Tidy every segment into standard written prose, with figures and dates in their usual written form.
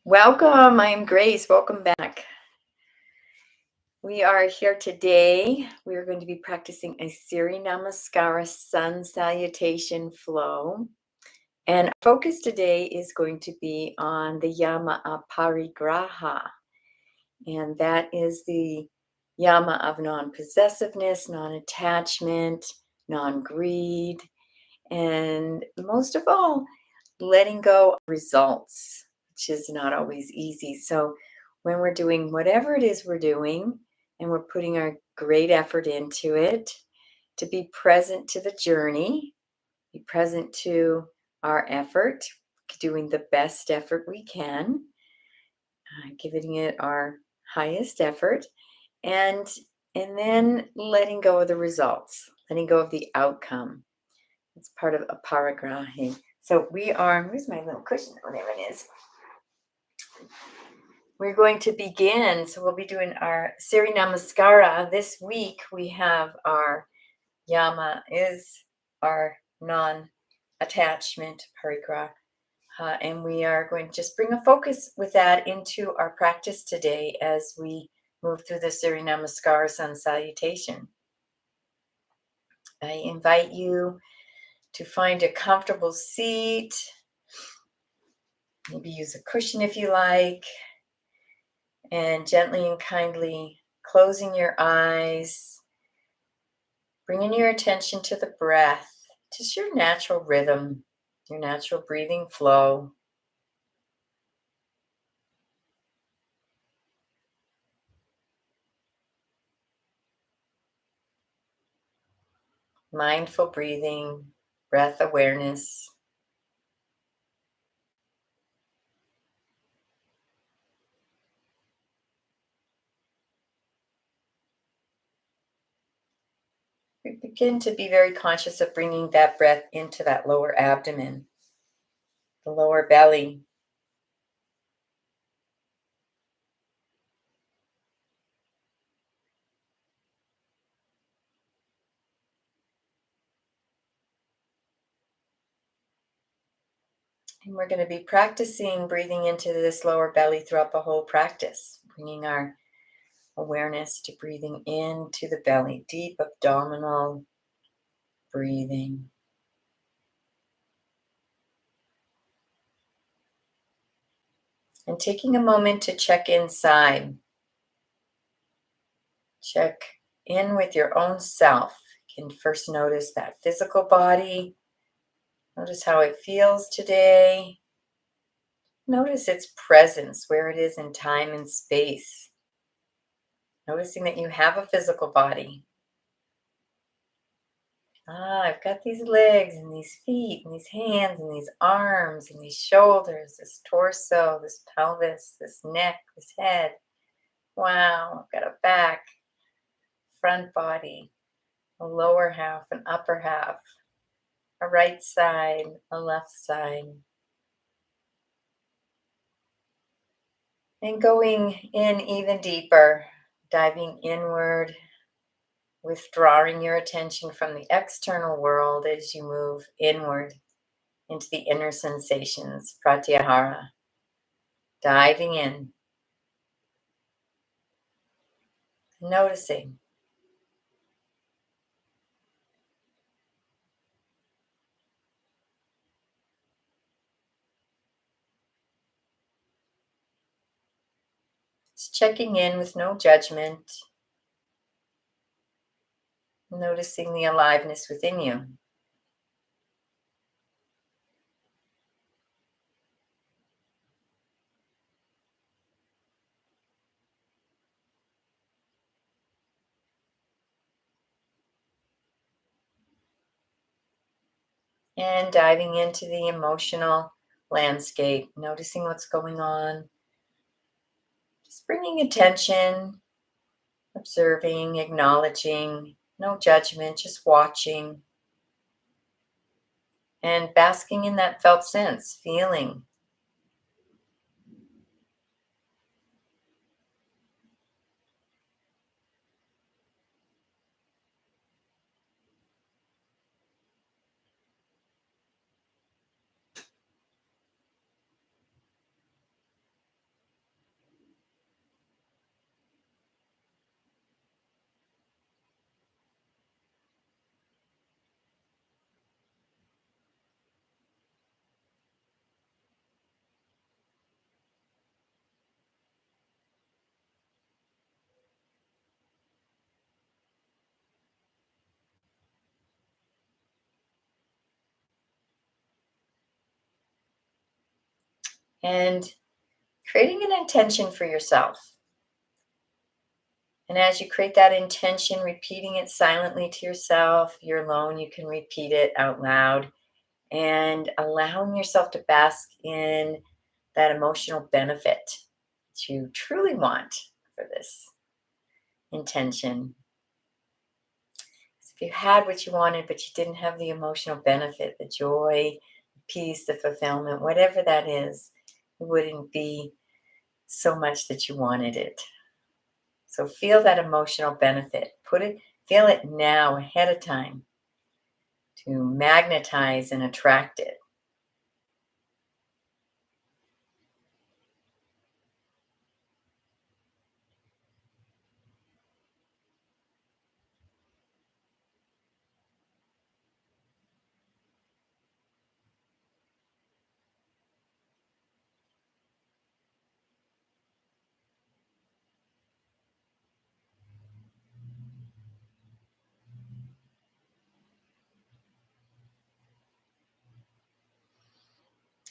Welcome. I am Grace. Welcome back. We are here today. We are going to be practicing a Surya Namaskara sun salutation flow. And our focus today is going to be on the Yama aparigraha. And that is the Yama of non-possessiveness, non-attachment, non-greed, and most of all, letting go of results, which is not always easy. So when we're doing whatever it is we're doing and we're putting our great effort into it, to be present to the journey, be present to our effort, doing the best effort we can, giving it our highest effort, and then letting go of the results, letting go of the outcome. It's part of aparigraha. So where's my little cushion? Whatever it is. We're going to begin. So we'll be doing our Surya Namaskara. This week we have our Yama is our non-attachment aparigraha. And we are going to just bring a focus with that into our practice today as we move through the Surya Namaskara sun salutation. I invite you to find a comfortable seat. Maybe use a cushion if you like. And gently and kindly closing your eyes, bringing your attention to the breath, just your natural rhythm, your natural breathing flow. Mindful breathing, breath awareness. We begin to be very conscious of bringing that breath into that lower abdomen, the lower belly. And we're going to be practicing breathing into this lower belly throughout the whole practice, bringing our awareness to breathing into the belly, deep abdominal breathing. And taking a moment to check inside. Check in with your own self. You can first notice that physical body. Notice how it feels today. Notice its presence, where it is in time and space. Noticing that you have a physical body. I've got these legs and these feet and these hands and these arms and these shoulders, this torso, this pelvis, this neck, this head. Wow, I've got a back, front body, a lower half, an upper half, a right side, a left side. And going in even deeper, diving inward, withdrawing your attention from the external world as you move inward into the inner sensations, pratyahara. Diving in, noticing. Just checking in with no judgment, noticing the aliveness within you. And diving into the emotional landscape, noticing what's going on. Just bringing attention, observing, acknowledging, no judgment, just watching. And basking in that felt sense, feeling. and creating an intention for yourself. And as you create that intention, repeating it silently to yourself, you're alone, you can repeat it out loud, and allowing yourself to bask in that emotional benefit that you truly want for this intention. If you had what you wanted, but you didn't have the emotional benefit, the joy, the peace, the fulfillment, whatever that is, it wouldn't be so much that you wanted it. So feel that emotional benefit. Feel it now ahead of time to magnetize and attract it.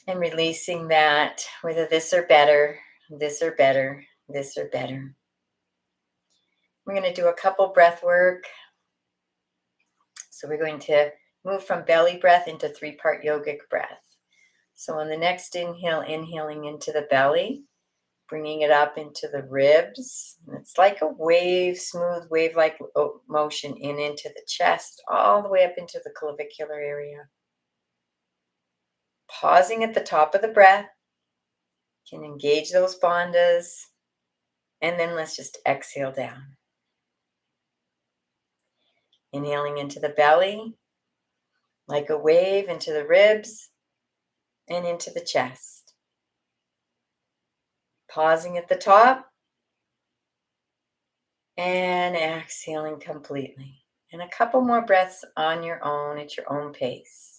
And releasing that, whether this or better, this or better, this or better. We're going to do a couple breath work. So we're going to move from belly breath into 3-part yogic breath. So on the next inhale, inhaling into the belly, bringing it up into the ribs. And it's like a wave, smooth wave-like motion into the chest, all the way up into the clavicular area. Pausing at the top of the breath. You can engage those bandhas. And then let's just exhale down. Inhaling into the belly, like a wave into the ribs and into the chest. Pausing at the top and exhaling completely. And a couple more breaths on your own at your own pace.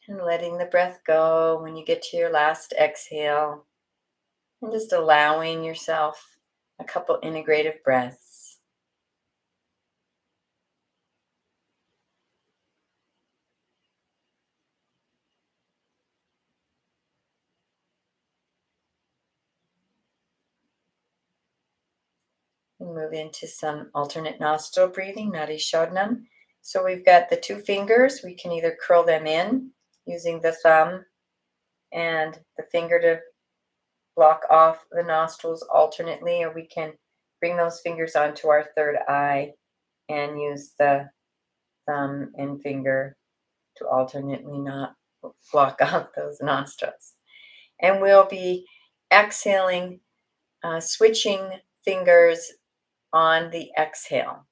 And letting the breath go when you get to your last exhale. And just allowing yourself a couple integrative breaths. And move into some alternate nostril breathing, Nadi Shodhanam. So we've got the 2 fingers. We can either curl them in using the thumb and the finger to block off the nostrils alternately, or we can bring those fingers onto our third eye and use the thumb and finger to alternately not block off those nostrils. And we'll be exhaling, switching fingers on the exhale.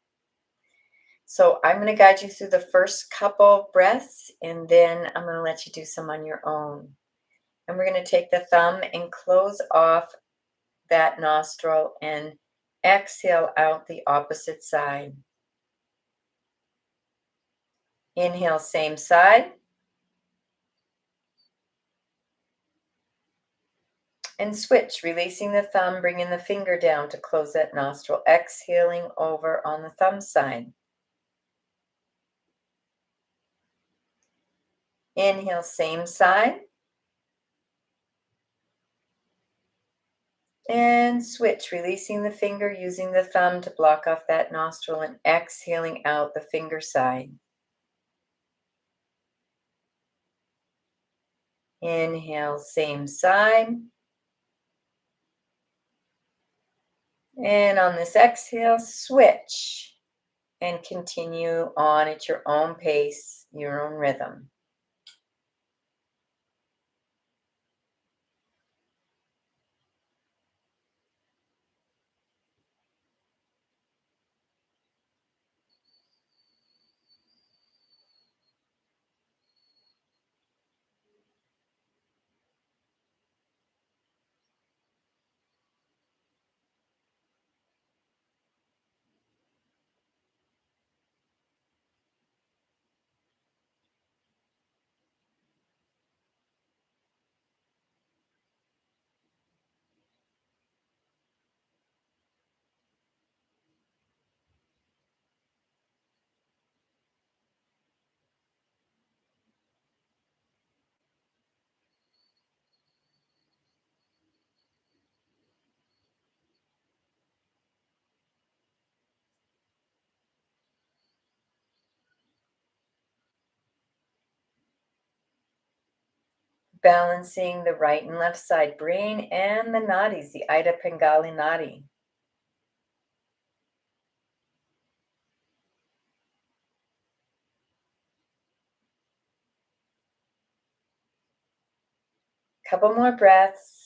So I'm going to guide you through the first couple breaths, and then I'm going to let you do some on your own. And we're going to take the thumb and close off that nostril and exhale out the opposite side. Inhale, same side. And switch, releasing the thumb, bringing the finger down to close that nostril, exhaling over on the thumb side. Inhale, same side. And switch, releasing the finger, using the thumb to block off that nostril and exhaling out the finger side. Inhale, same side. And on this exhale, switch. and continue on at your own pace, your own rhythm. Balancing the right and left side brain and the nadis, the Ida Pingali nadi. Couple more breaths.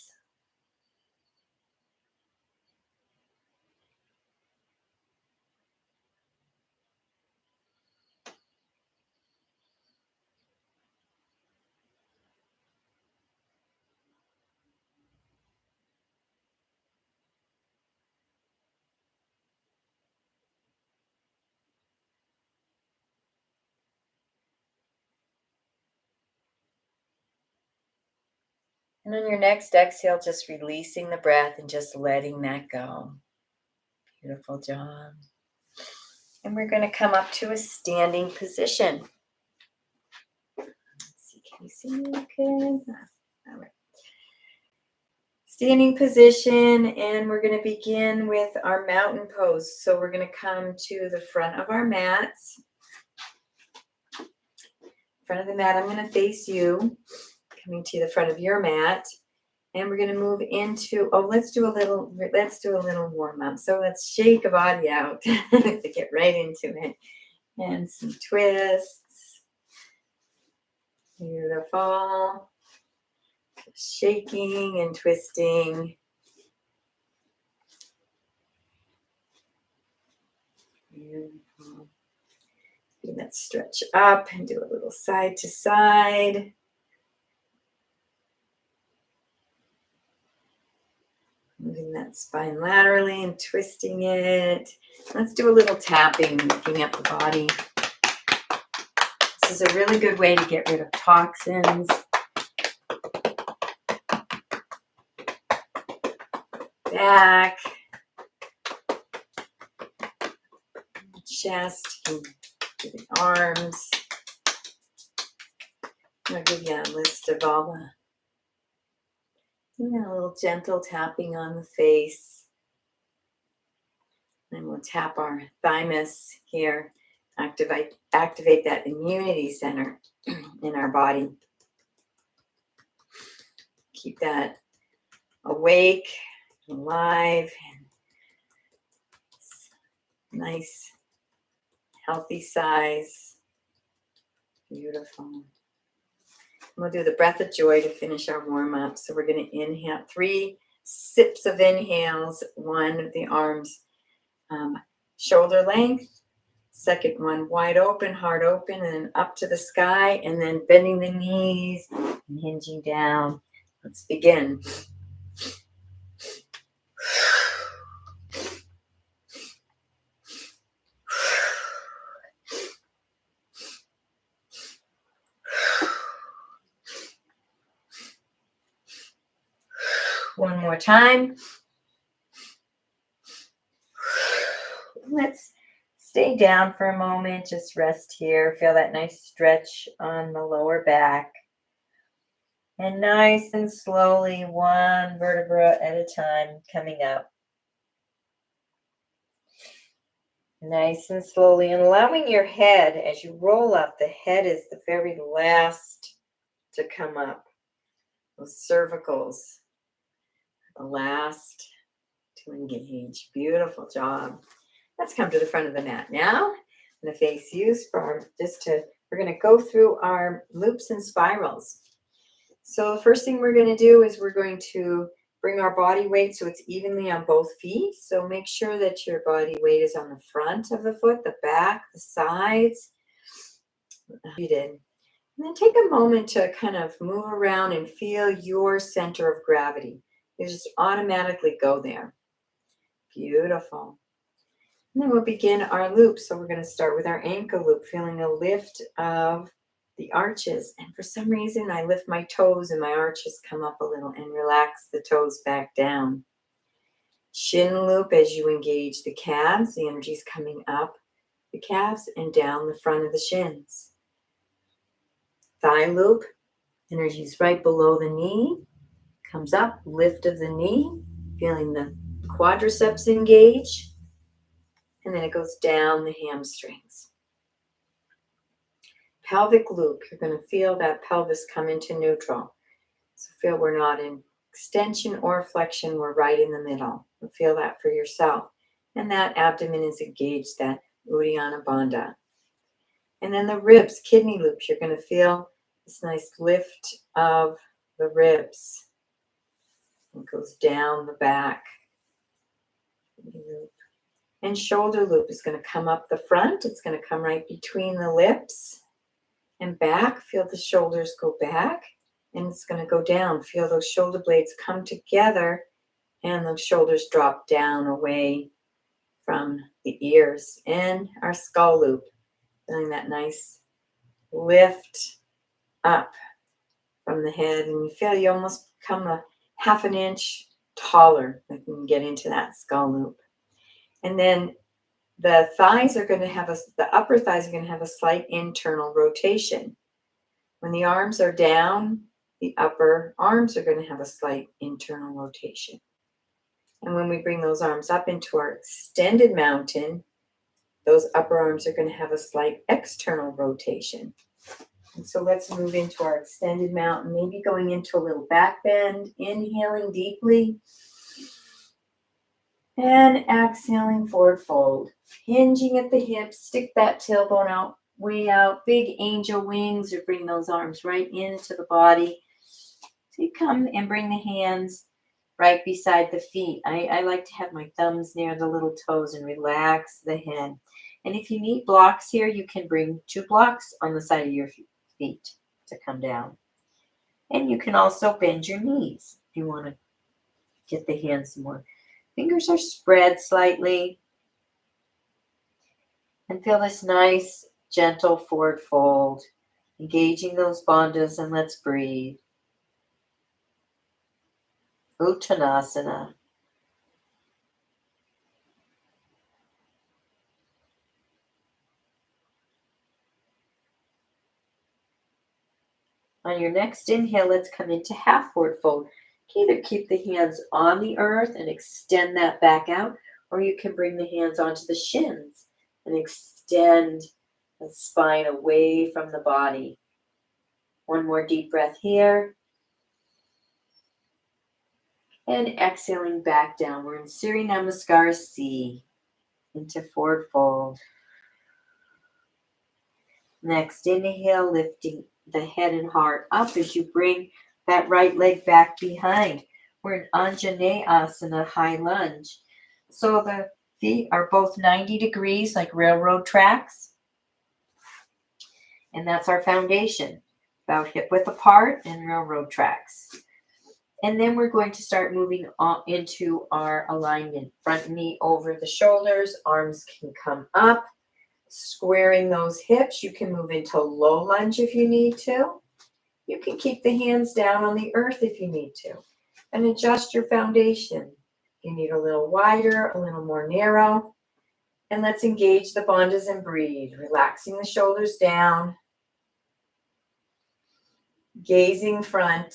And on your next exhale, just releasing the breath and just letting that go. Beautiful job. And we're going to come up to a standing position. Let's see, can you see me okay? All right. Standing position, and we're going to begin with our mountain pose. So we're going to come to the front of our mats. Front of the mat, I'm going to face you, coming to the front of your mat. And we're going to move into, let's do a little warm up. So let's shake a body out to get right into it. And some twists. Beautiful. Shaking and twisting. Beautiful. Let's stretch up and do a little side to side. Moving that spine laterally and twisting it. Let's do a little tapping, looking at the body. This is a really good way to get rid of toxins. Back. Chest. Do the arms. I'll give you a list of all the, a little gentle tapping on the face. And we'll tap our thymus here, activate that immunity center in our body. Keep that awake, alive, and nice, healthy size. Beautiful. We'll do the breath of joy to finish our warm-up. So we're going to inhale, 3 sips of inhales, one of the arms shoulder length, second one wide open, heart open, and then up to the sky, and then bending the knees and hinging down. Let's begin. One more time. Let's stay down for a moment. Just rest here. Feel that nice stretch on the lower back. And nice and slowly, one vertebra at a time, coming up. Nice and slowly, and allowing your head, as you roll up, the head is the very last to come up. Those cervicals, the last to engage. Beautiful job. Let's come to the front of the mat now. going to face you for we're going to go through our loops and spirals. So the first thing we're going to do is we're going to bring our body weight so it's evenly on both feet. So make sure that your body weight is on the front of the foot, the back, the sides. You did. And then take a moment to kind of move around and feel your center of gravity. You just automatically go there. Beautiful. And then we'll begin our loop. So we're going to start with our ankle loop, feeling a lift of the arches. And for some reason, I lift my toes and my arches come up a little and relax the toes back down. Shin loop as you engage the calves. The energy is coming up the calves and down the front of the shins. Thigh loop. Energy is right below the knee. Comes up, lift of the knee. Feeling the quadriceps engage. And then it goes down the hamstrings. Pelvic loop, you're going to feel that pelvis come into neutral. So feel we're not in extension or flexion, we're right in the middle. Feel that for yourself. And that abdomen is engaged, that Uddiyana Bandha. And then the ribs, kidney loops, you're going to feel this nice lift of the ribs. It goes down the back. And shoulder loop is going to come up the front. It's going to come right between the lips and back. Feel the shoulders go back and it's going to go down. Feel those shoulder blades come together and those shoulders drop down away from the ears. And our skull loop, feeling that nice lift up from the head. And you feel you almost become a half an inch taller when you get into that skull loop. And then the thighs are going to have the upper thighs are going to have a slight internal rotation. When the arms are down, the upper arms are going to have a slight internal rotation. And when we bring those arms up into our extended mountain, those upper arms are going to have a slight external rotation. And so let's move into our extended mountain, maybe going into a little back bend, inhaling deeply. And exhaling, forward fold. Hinging at the hips, stick that tailbone out, way out. Big angel wings, or bring those arms right into the body. So you come and bring the hands right beside the feet. I like to have my thumbs near the little toes and relax the head. And if you need blocks here, you can bring 2 blocks on the side of your feet to come down. And you can also bend your knees if you want to get the hands some more. Fingers are spread slightly. And feel this nice, gentle forward fold. Engaging those bandhas, and let's breathe. Uttanasana. On your next inhale, let's come into half forward fold. You can either keep the hands on the earth and extend that back out, or you can bring the hands onto the shins and extend the spine away from the body. One more deep breath here. And exhaling back down. We're in Surya Namaskar C, into forward fold. Next inhale, lifting the head and heart up as you bring that right leg back behind. We're in Anjaneyasana, high lunge. So the feet are both 90 degrees like railroad tracks. And that's our foundation, about hip width apart and railroad tracks. And then we're going to start moving on into our alignment. Front knee over the shoulders, arms can come up. Squaring those hips, you can move into low lunge if you need to. You can keep the hands down on the earth if you need to. And adjust your foundation. You need a little wider, a little more narrow. And let's engage the bandhas and breathe. Relaxing the shoulders down. Gazing front.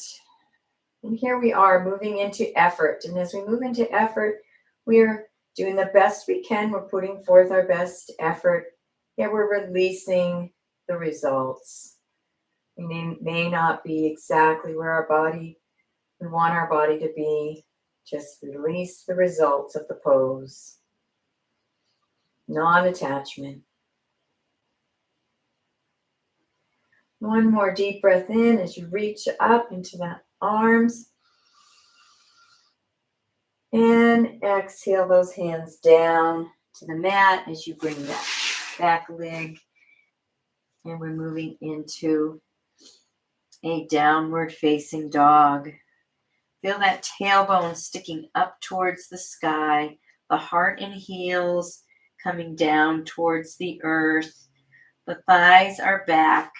And here we are moving into effort. And as we move into effort, we're doing the best we can. We're putting forth our best effort. Yet we're releasing the results. We may not be exactly where we want our body to be. Just release the results of the pose. Non-attachment. One more deep breath in as you reach up into that arms. And exhale those hands down to the mat as you bring that back leg. And we're moving into a downward facing dog. Feel that tailbone sticking up towards the sky, the heart and heels coming down towards the earth. The thighs are back.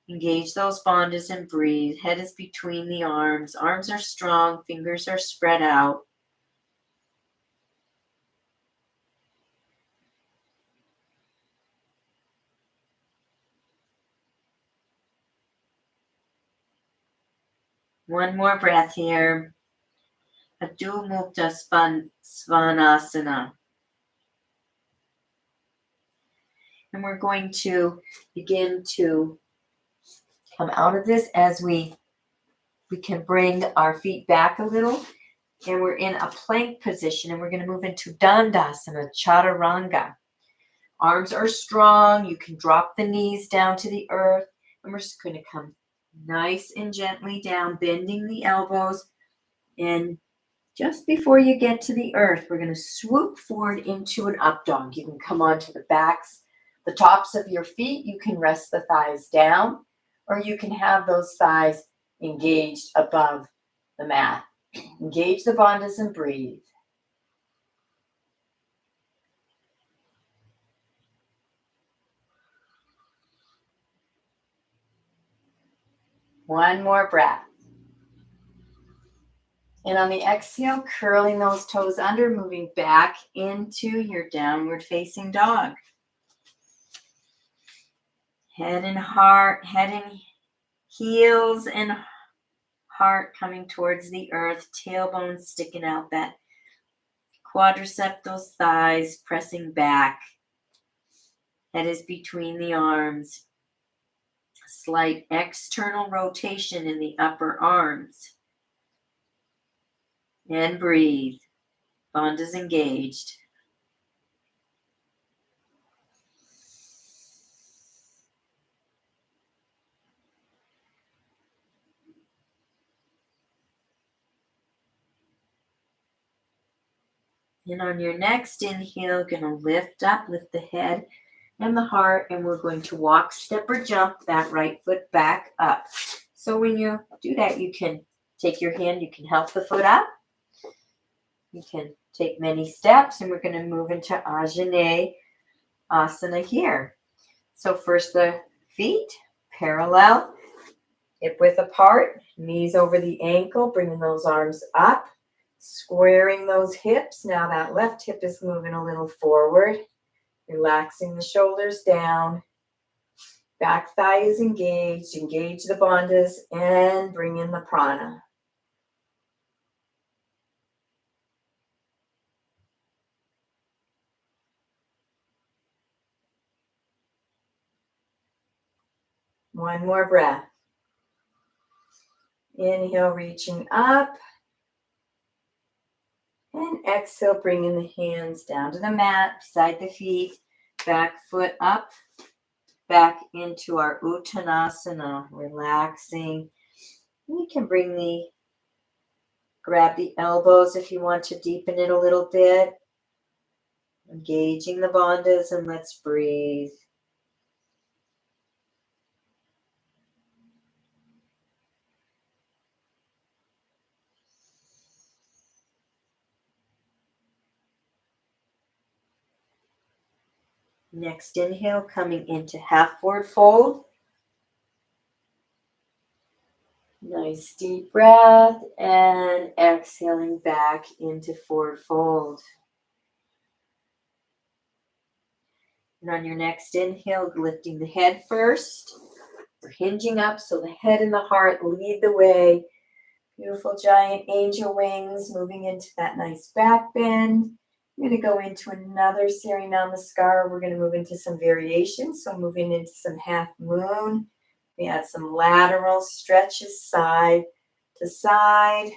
Engage those bandhas and breathe. Head is between the arms. Arms are strong, fingers are spread out. One more breath here. Adho Mukta Svanasana. And we're going to begin to come out of this as we can bring our feet back a little. And we're in a plank position, and we're going to move into Dandasana, Chaturanga. Arms are strong. You can drop the knees down to the earth. And we're just going to come nice and gently down, bending the elbows. And just before you get to the earth, we're going to swoop forward into an up dog. You can come onto the backs, the tops of your feet. You can rest the thighs down, or you can have those thighs engaged above the mat. Engage the bandhas and breathe. One more breath. And on the exhale, curling those toes under, moving back into your downward facing dog. Head and heart, head and heels and heart coming towards the earth, tailbone sticking out, that quadricep, those thighs pressing back. Head is between the arms. Slight external rotation in the upper arms. And breathe. Bandhas engaged. And on your next inhale, going to lift up, lift the head and the heart, and we're going to walk, step, or jump that right foot back up. So when you do that, you can take your hand, you can help the foot up. You can take many steps, and we're going to move into Ajane Asana here. So first the feet parallel, hip width apart, knees over the ankle, bringing those arms up. Squaring those hips. Now that left hip is moving a little forward. Relaxing the shoulders down. Back thigh is engaged. Engage the bandhas and bring in the prana. One more breath. Inhale, reaching up. And exhale, bringing the hands down to the mat, beside the feet, back foot up, back into our Uttanasana, relaxing. You can grab the elbows if you want to deepen it a little bit. Engaging the bandhas, and let's breathe. Next inhale, coming into half forward fold. Nice deep breath, and exhaling back into forward fold. And on your next inhale, lifting the head first. We're hinging up, so the head and the heart lead the way. Beautiful giant angel wings, moving into that nice back bend. We're going to go into another Surya Namaskar. We're going to move into some variations. So moving into some half moon. We add some lateral stretches side to side.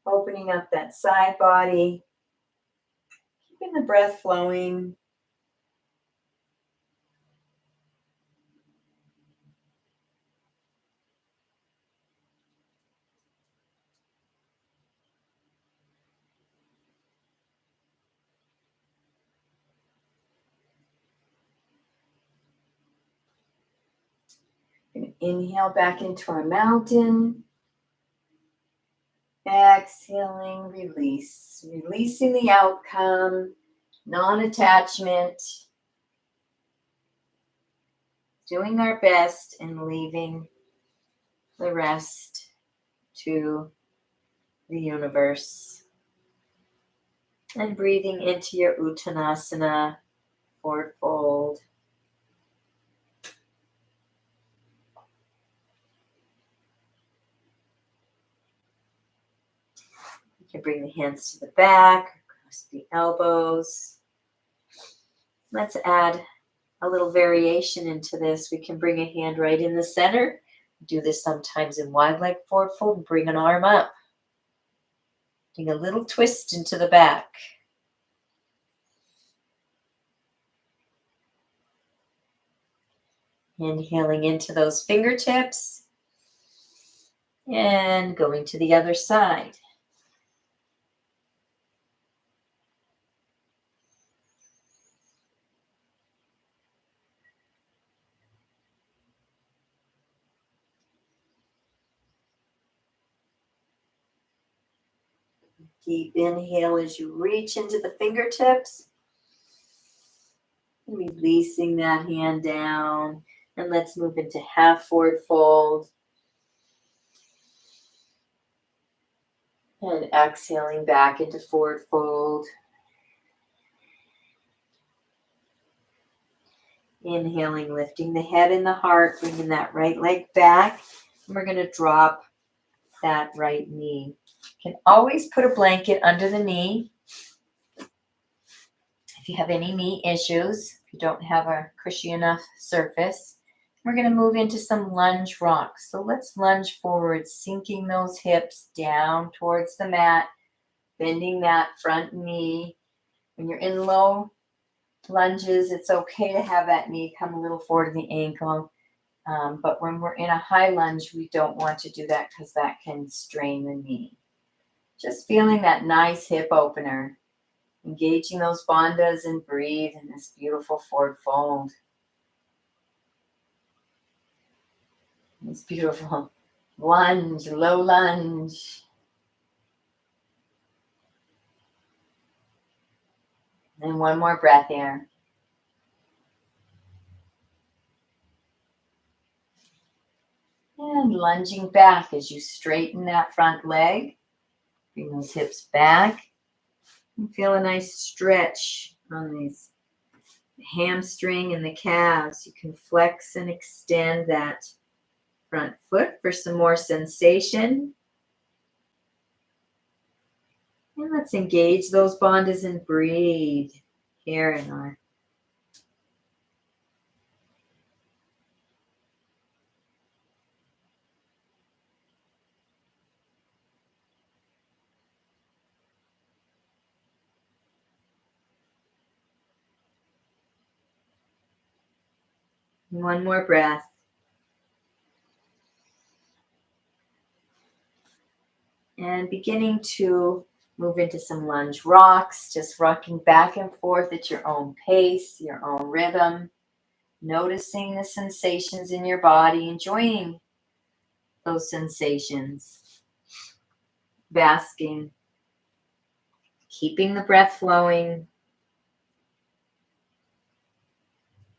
Opening up that side body. Keeping the breath flowing. inhale back into our mountain. Exhaling, release. Releasing the outcome, non-attachment. Doing our best and leaving the rest to the universe. And breathing into your Uttanasana, forward fold. You can bring the hands to the back, across the elbows. Let's add a little variation into this. We can bring a hand right in the center. Do this sometimes in wide leg forward fold. Bring an arm up. Doing a little twist into the back. Inhaling into those fingertips. And going to the other side. Deep inhale as you reach into the fingertips. Releasing that hand down. And let's move into half forward fold. And exhaling back into forward fold. Inhaling, lifting the head and the heart, bringing that right leg back. And we're going to drop that right knee. You can always put a blanket under the knee. If you have any knee issues, if you don't have a cushy enough surface, we're going to move into some lunge rocks. So let's lunge forward, sinking those hips down towards the mat, bending that front knee. When you're in low lunges, it's okay to have that knee come a little forward in the ankle. But when we're in a high lunge, we don't want to do that because that can strain the knee. Just feeling that nice hip opener. Engaging those bandhas and breathe in this beautiful forward fold. This beautiful lunge, low lunge. And one more breath here. And lunging back as you straighten that front leg. Bring those hips back. And feel a nice stretch on these hamstring and the calves. You can flex and extend that front foot for some more sensation. And let's engage those bandhas and breathe here in our one more breath. And beginning to move into some lunge rocks, just rocking back and forth at your own pace, your own rhythm, noticing the sensations in your body, enjoying those sensations, basking, keeping the breath flowing,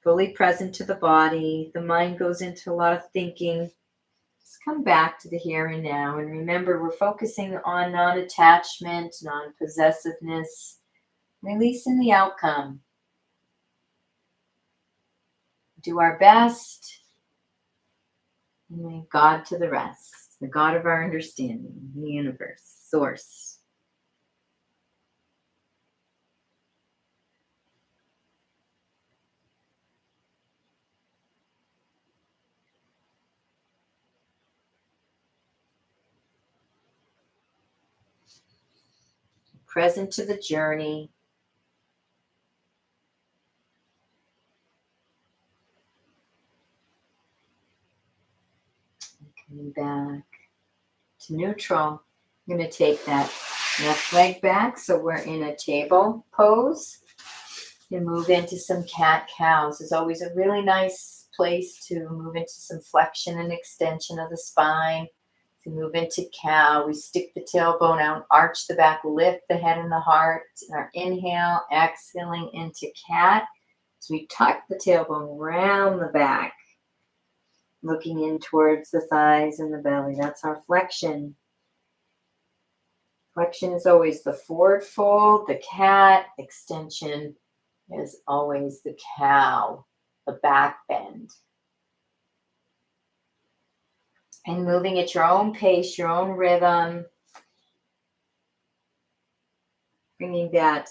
fully present to the body. The mind goes into a lot of thinking. Just come back to the here and now. And remember, we're focusing on non-attachment, non-possessiveness, releasing the outcome. Do our best. And leave God to the rest. The God of our understanding, the universe, source. Present to the journey. Coming back to neutral. I'm going to take that left leg back. So we're in a table pose. And move into some cat-cows. It's always a really nice place to move into some flexion and extension of the spine. To move into cow, we stick the tailbone out, arch the back, lift the head and the heart. And our inhale, exhaling into cat. So we tuck the tailbone round the back, looking in towards the thighs and the belly. That's our flexion. Flexion is always the forward fold, the cat. Extension is always the cow, the back bend. And moving at your own pace, your own rhythm. Bringing that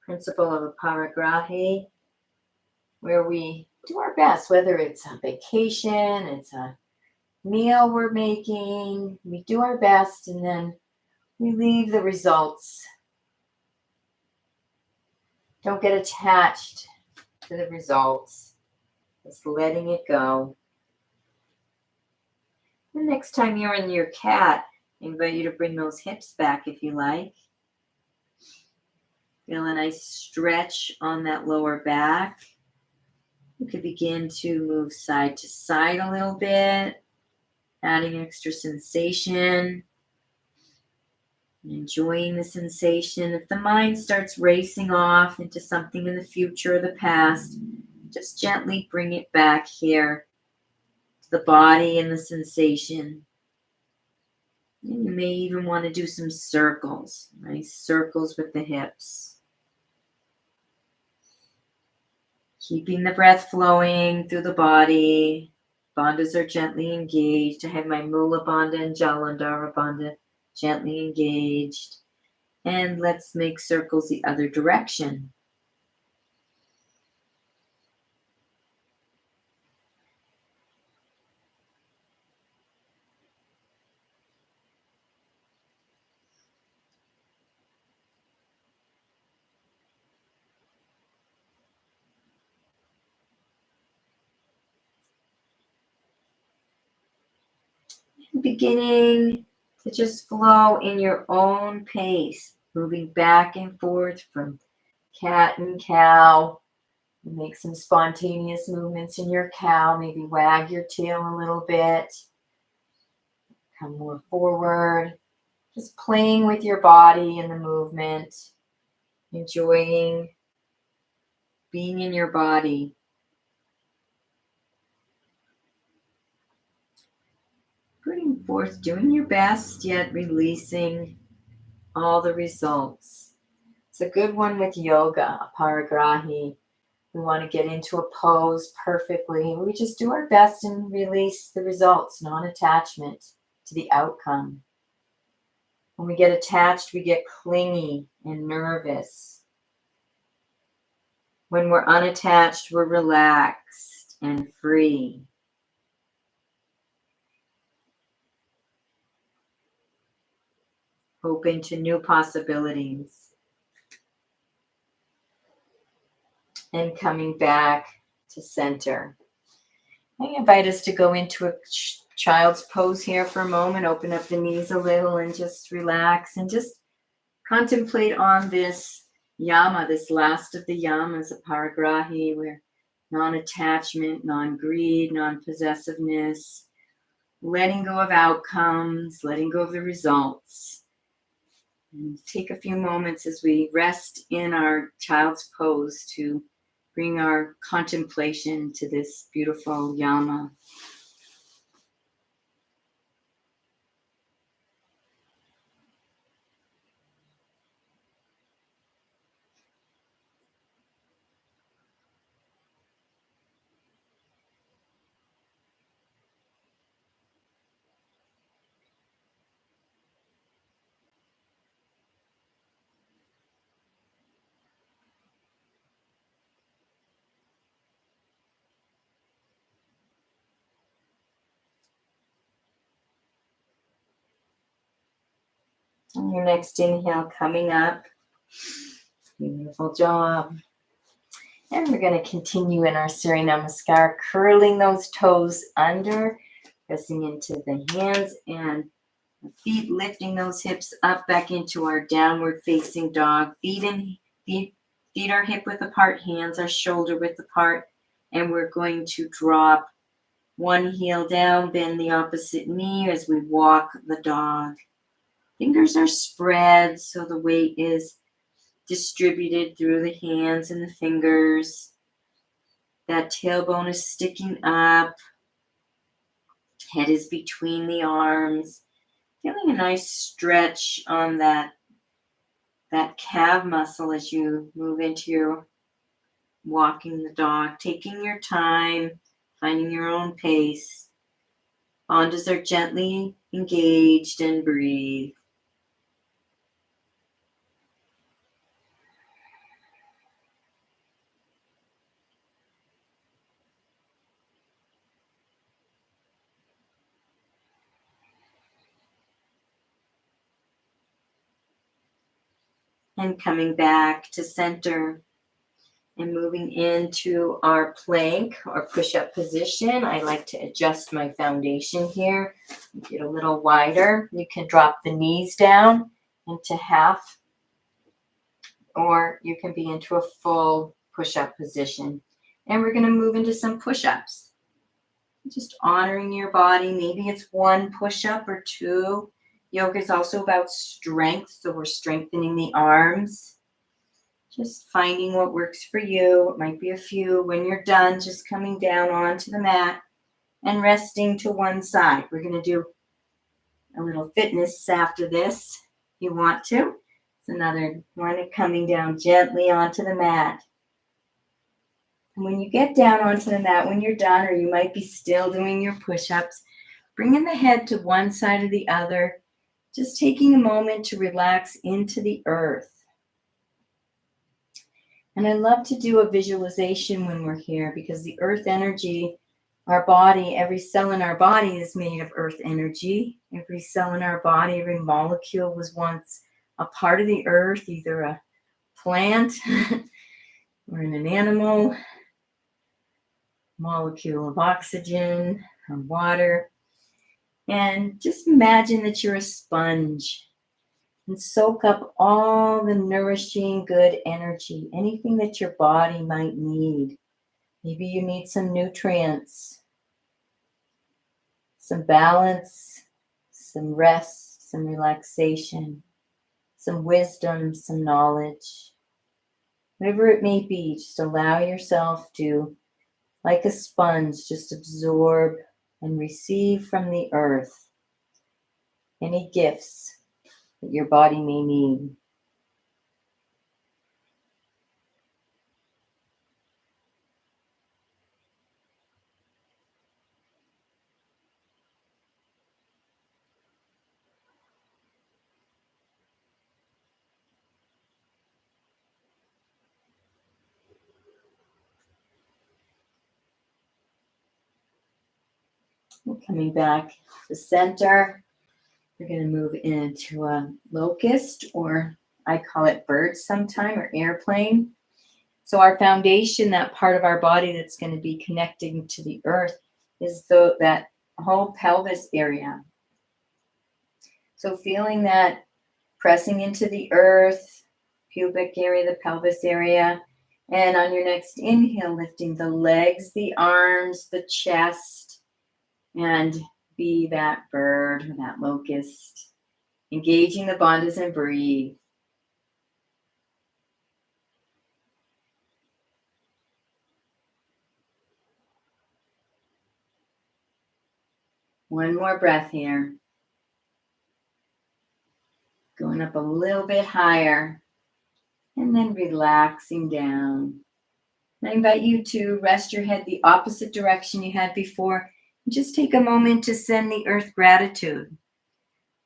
principle of aparigraha, where we do our best, whether it's a vacation, it's a meal we're making, we do our best and then we leave the results. Don't get attached to the results. Just letting it go. The next time you're in your cat, I invite you to bring those hips back if you like. Feel a nice stretch on that lower back. You could begin to move side to side a little bit, adding extra sensation, enjoying the sensation. If the mind starts racing off into something in the future or the past, just gently bring it back here to the body and the sensation. And you may even want to do some circles, nice circles with the hips. Keeping the breath flowing through the body. Bandhas are gently engaged. I have my Mula Bandha and Jalandhara Bandha gently engaged. And let's make circles the other direction. Beginning to just flow in your own pace, moving back and forth from cat and cow. Make some spontaneous movements in your cow. Maybe wag your tail a little bit. Come more forward. Just playing with your body and the movement. Enjoying being in your body. Putting forth, doing your best, yet releasing all the results. It's a good one with yoga, aparigraha. We want to get into a pose perfectly. We just do our best and release the results, non-attachment to the outcome. When we get attached, we get clingy and nervous. When we're unattached, we're relaxed and free. Open to new possibilities. And coming back to center. I invite us to go into a child's pose here for a moment. Open up the knees a little and just relax and just contemplate on this Yama, this last of the Yamas, aparigraha, where non-attachment, non-greed, non-possessiveness, letting go of outcomes, letting go of the results. And take a few moments as we rest in our child's pose to bring our contemplation to this beautiful Yama. On your next inhale, coming up. Beautiful job. And we're going to continue in our Surya Namaskar, curling those toes under, pressing into the hands and the feet, lifting those hips up back into our downward facing dog. Feet are hip width apart, hands are shoulder width apart. And we're going to drop one heel down, bend the opposite knee as we walk the dog. Fingers are spread so the weight is distributed through the hands and the fingers. That tailbone is sticking up. Head is between the arms. Feeling a nice stretch on that calf muscle as you move into your walking the dog. Taking your time, finding your own pace. Bandhas are gently engaged, and breathe. And coming back to center and moving into our plank or push-up position. I like to adjust my foundation here, get a little wider. You can drop the knees down into half, or you can be into a full push-up position. And we're going to move into some push-ups. Just honoring your body. Maybe it's one push-up or two. Yoga is also about strength, so we're strengthening the arms. Just finding what works for you. It might be a few. When you're done, just coming down onto the mat and resting to one side. We're going to do a little fitness after this if you want to. It's another one of coming down gently onto the mat. And when you get down onto the mat, when you're done, or you might be still doing your push-ups, bringing the head to one side or the other, just taking a moment to relax into the earth. And I love to do a visualization when we're here, because the earth energy, our body, every cell in our body is made of earth energy. Every cell in our body, every molecule was once a part of the earth, either a plant or in an animal, molecule of oxygen or water. And just imagine that you're a sponge and soak up all the nourishing, good energy, anything that your body might need. Maybe you need some nutrients, some balance, some rest, some relaxation, some wisdom, some knowledge. Whatever it may be, just allow yourself to, like a sponge, just absorb and receive from the earth any gifts that your body may need. Coming back to center, we're going to move into a locust, or I call it bird sometime, or airplane. So our foundation, that part of our body that's going to be connecting to the earth, is that whole pelvis area. So feeling that pressing into the earth, pubic area, the pelvis area. And on your next inhale, lifting the legs, the arms, the chest, and be that bird or that locust. Engaging the bandhas and breathe. One more breath here. Going up a little bit higher. And then relaxing down. I invite you to rest your head the opposite direction you had before. And just take a moment to send the earth gratitude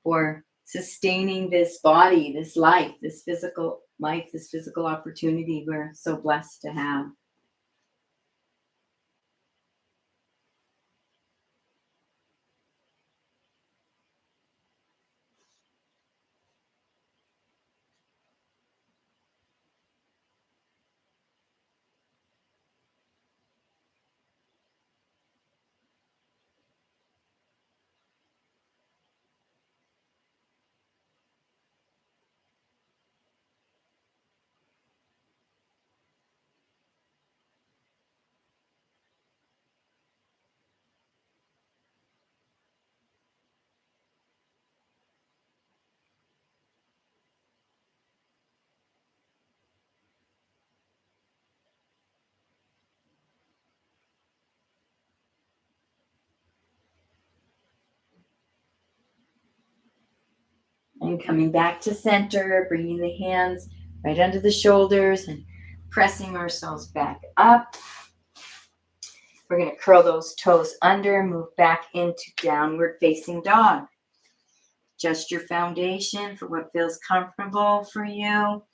for sustaining this body, this life, this physical life, this physical opportunity we're so blessed to have. And coming back to center, bringing the hands right under the shoulders and pressing ourselves back up. We're going to curl those toes under, move back into downward facing dog. Adjust your foundation for what feels comfortable for you.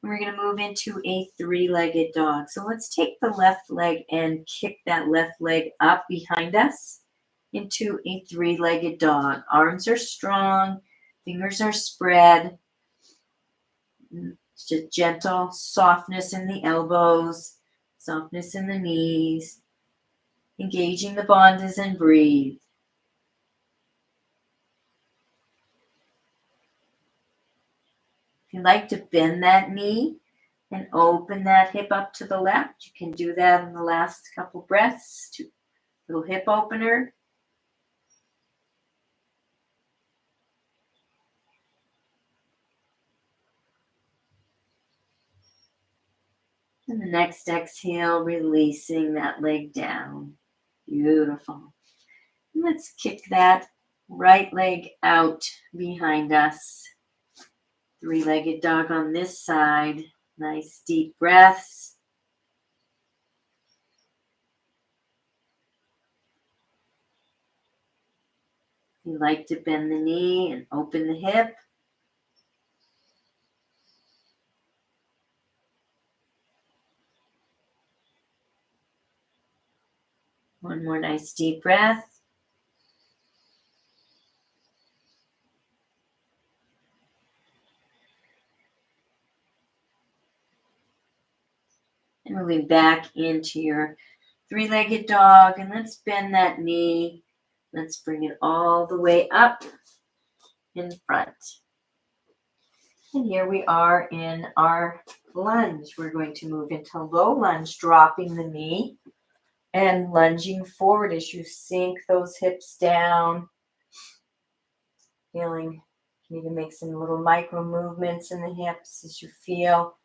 We're going to move into a three-legged dog. So let's take the left leg and kick that left leg up behind us into a three-legged dog. Arms are strong, fingers are spread. It's just gentle softness in the elbows, softness in the knees. Engaging the bandhas and breathe. If you'd like to bend that knee and open that hip up to the left, you can do that in the last couple breaths. Little hip opener. And the next exhale, releasing that leg down. Beautiful. And let's kick that right leg out behind us. Three-legged dog on this side. Nice deep breaths. If you like to bend the knee and open the hip. One more nice deep breath. And moving back into your three-legged dog. And let's bend that knee. Let's bring it all the way up in front. And here we are in our lunge. We're going to move into low lunge, dropping the knee and lunging forward as you sink those hips down. Feeling you need to make some little micro movements in the hips as you feel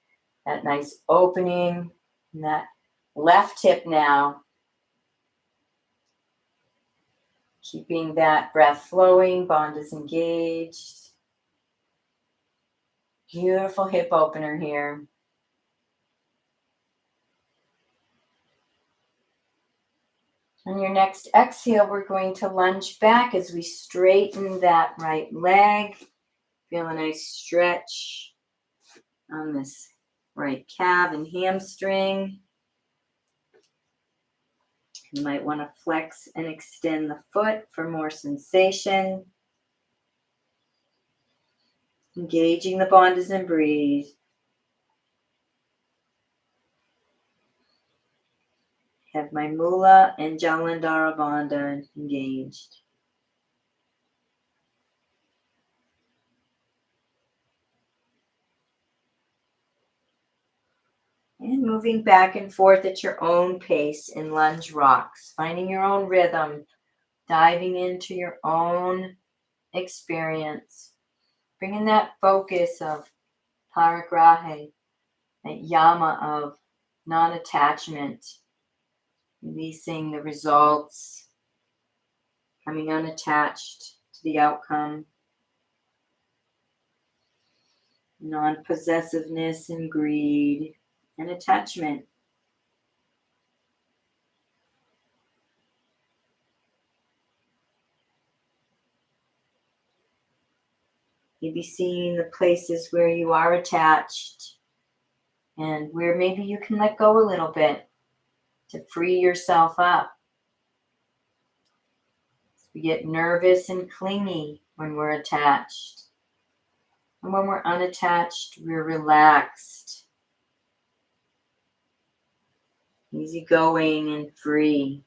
that nice opening in that left hip now. Keeping that breath flowing, bandhas engaged. Beautiful hip opener here. On your next exhale, we're going to lunge back as we straighten that right leg. Feel a nice stretch on this right calf and hamstring. You might want to flex and extend the foot for more sensation. Engaging the bandhas and breathe. Have my Mula and Jalandhara Bandha engaged. And moving back and forth at your own pace in lunge rocks, finding your own rhythm, diving into your own experience, bringing that focus of aparigraha, that Yama of non-attachment, releasing the results, coming unattached to the outcome, non-possessiveness and greed and attachment. Maybe seeing the places where you are attached and where maybe you can let go a little bit to free yourself up. We get nervous and clingy when we're attached. And when we're unattached, we're relaxed, easygoing and free.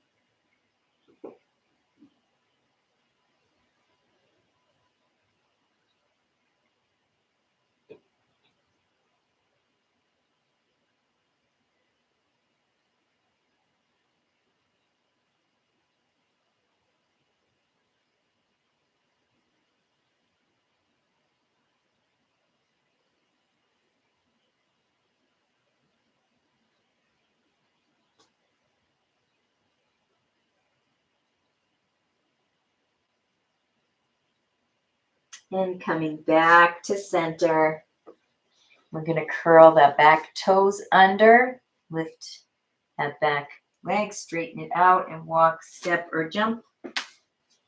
And coming back to center. We're going to curl that back toes under, lift that back leg, straighten it out, and walk, step, or jump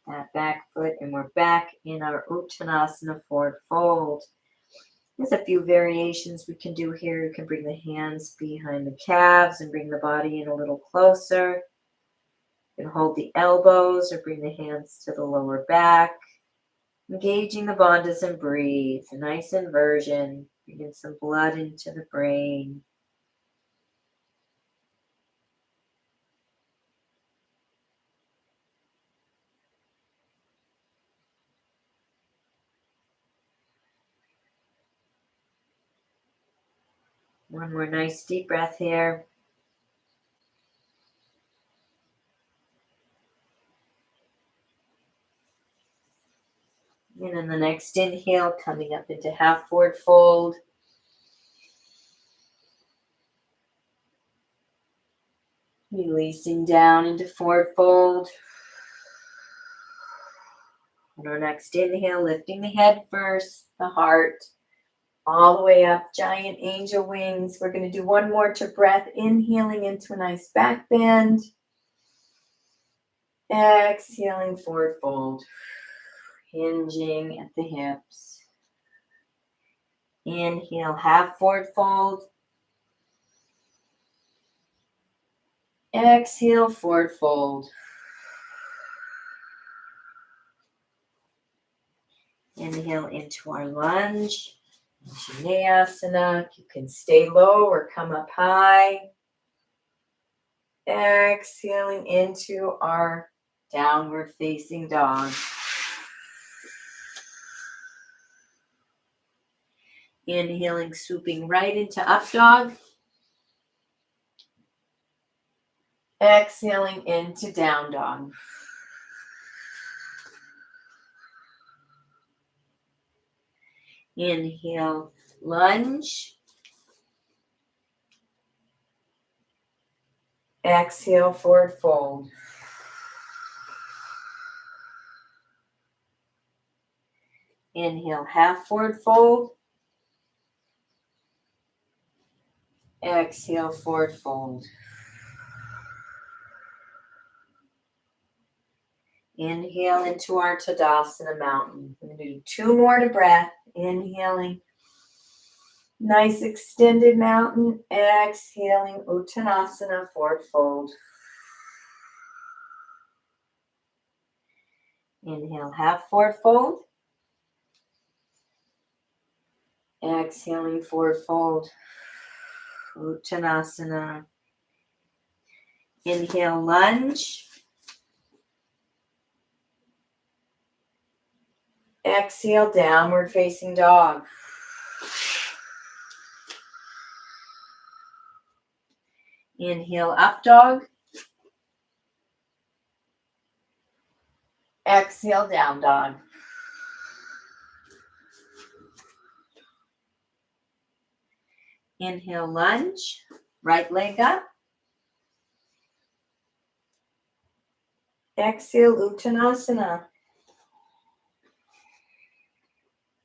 that back foot. And we're back in our Uttanasana forward fold. There's a few variations we can do here. You can bring the hands behind the calves and bring the body in a little closer. You can hold the elbows or bring the hands to the lower back. Engaging the bandhas and breathe. A nice inversion. Bringing some blood into the brain. One more nice deep breath here. And in the next inhale, coming up into half forward fold. Releasing down into forward fold. On our next inhale, lifting the head first, the heart, all the way up, giant angel wings. We're going to do one more to breath, inhaling into a nice back bend. Exhaling forward fold, hinging at the hips. Inhale, half forward fold. Exhale, forward fold. Inhale into our lunge. Shavasana. You can stay low or come up high. Exhaling into our downward facing dog. Inhaling, swooping right into up dog. Exhaling into down dog. Inhale, lunge. Exhale, forward fold. Inhale, half forward fold. Exhale, forward fold. Inhale into our Tadasana mountain. We're going to do two more to breath. Inhaling. Nice extended mountain. Exhaling, Uttanasana, forward fold. Inhale, half forward fold. Exhaling, forward fold. Uttanasana. Inhale, lunge. Exhale, downward facing dog. Inhale, up dog. Exhale, down dog. Inhale, lunge. Right leg up. Exhale, Uttanasana.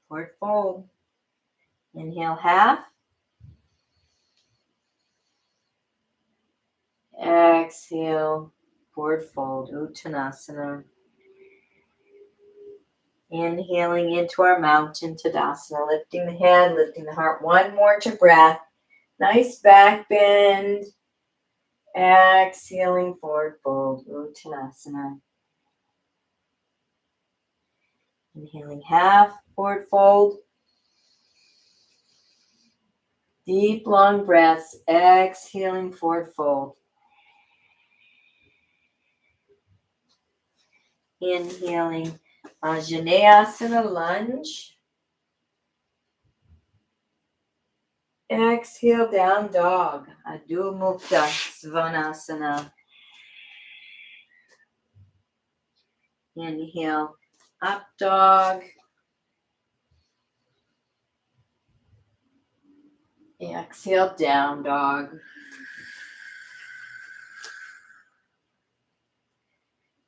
Forward fold. Inhale, half. Exhale, forward fold, Uttanasana. Inhaling into our mountain Tadasana, lifting the head, lifting the heart. One more to breath. Nice back bend. Exhaling, forward fold, Uttanasana. Inhaling half, forward fold. Deep, long breaths. Exhaling, forward fold. Inhaling, Anjaneyasana, lunge. Exhale, down dog, Adho Mukha Svanasana. Inhale, up dog. Exhale, down dog.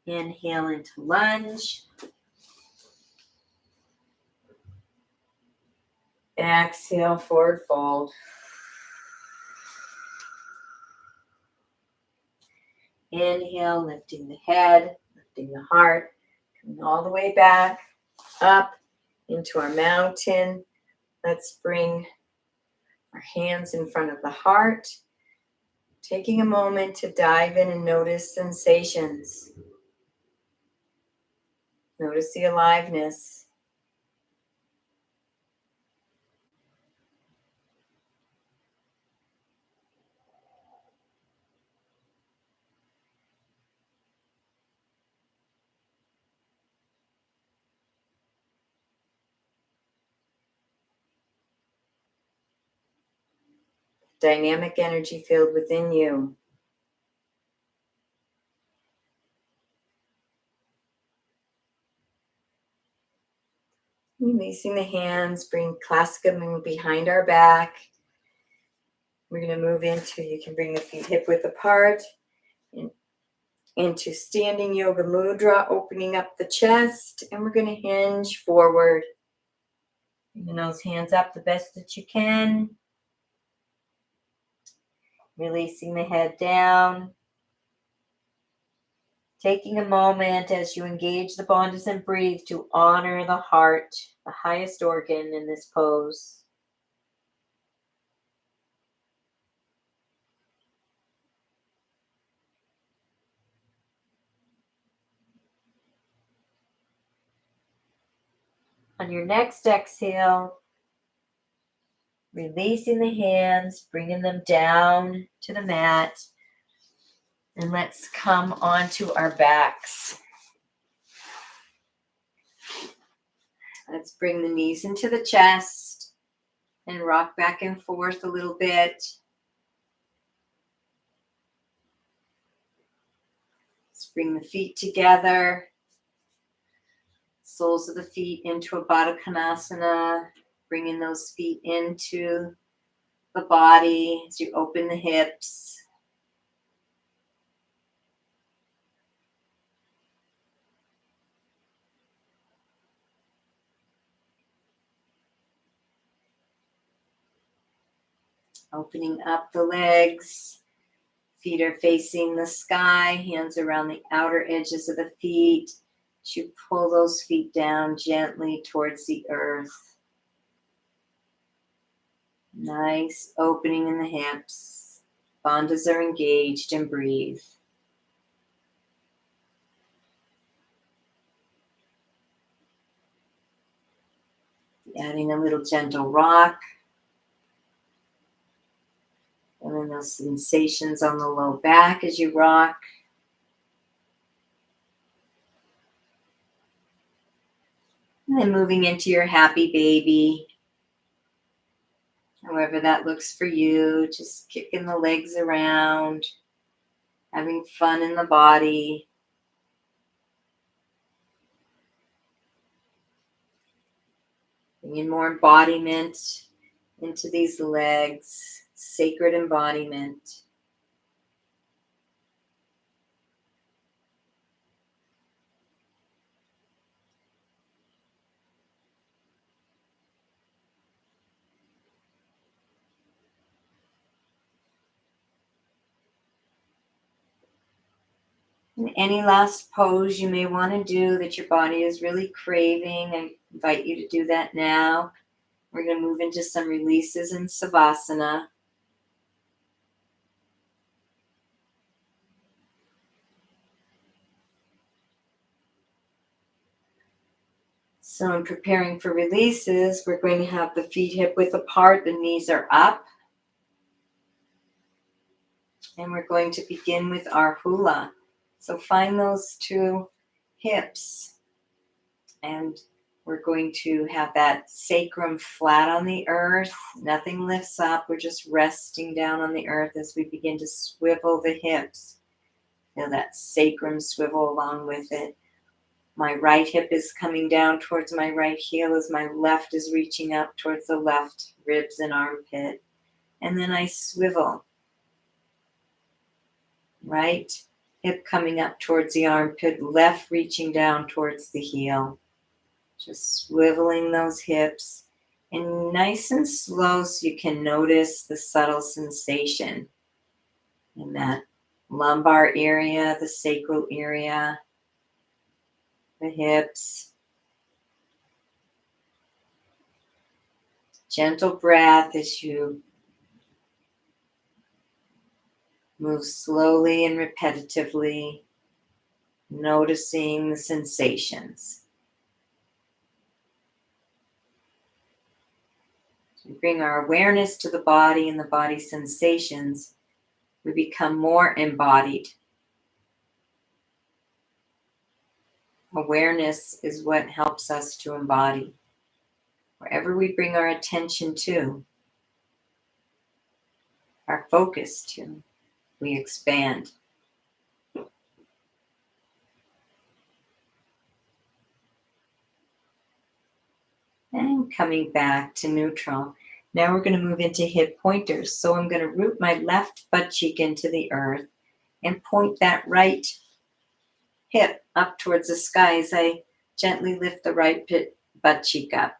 Inhale into lunge. Exhale, forward fold. Inhale, lifting the head, lifting the heart, coming all the way back up into our mountain. Let's bring our hands in front of the heart, taking a moment to dive in and notice sensations. Notice the aliveness. Dynamic energy field within you. Releasing the hands, bring Klasika Mu behind our back. We're going to move into, you can bring the feet hip width apart, into standing yoga mudra, opening up the chest, and we're going to hinge forward. Bringing those hands up the best that you can. Releasing the head down. Taking a moment as you engage the bandhas and breathe to honor the heart, the highest organ in this pose. On your next exhale, releasing the hands, bringing them down to the mat. And let's come onto our backs. Let's bring the knees into the chest and rock back and forth a little bit. Let's bring the feet together. Soles of the feet into a Baddha Konasana. Bringing those feet into the body as you open the hips. Opening up the legs. Feet are facing the sky, hands around the outer edges of the feet. You pull those feet down gently towards the earth. Nice opening in the hips. Bandhas are engaged, and breathe. Adding a little gentle rock. Feeling those sensations on the low back as you rock. And then moving into your happy baby. However that looks for you, just kicking the legs around, having fun in the body. Bringing more embodiment into these legs, sacred embodiment. And any last pose you may want to do that your body is really craving, I invite you to do that now. We're going to move into some releases in Savasana. So in preparing for releases, we're going to have the feet hip width apart, the knees are up. And we're going to begin with our hula. So find those two hips. And we're going to have that sacrum flat on the earth. Nothing lifts up. We're just resting down on the earth as we begin to swivel the hips. Feel that sacrum swivel along with it. My right hip is coming down towards my right heel as my left is reaching up towards the left ribs and armpit. And then I swivel. Right hip coming up towards the armpit, left reaching down towards the heel. Just swiveling those hips. And nice and slow so you can notice the subtle sensation in that lumbar area, the sacral area, the hips. Gentle breath as you move slowly and repetitively, noticing the sensations. We bring our awareness to the body and the body sensations. We become more embodied. Awareness is what helps us to embody. Wherever we bring our attention to, our focus to, we expand. And coming back to neutral. Now we're going to move into hip pointers. So I'm going to root my left butt cheek into the earth and point that right hip up towards the sky as I gently lift the right butt cheek up.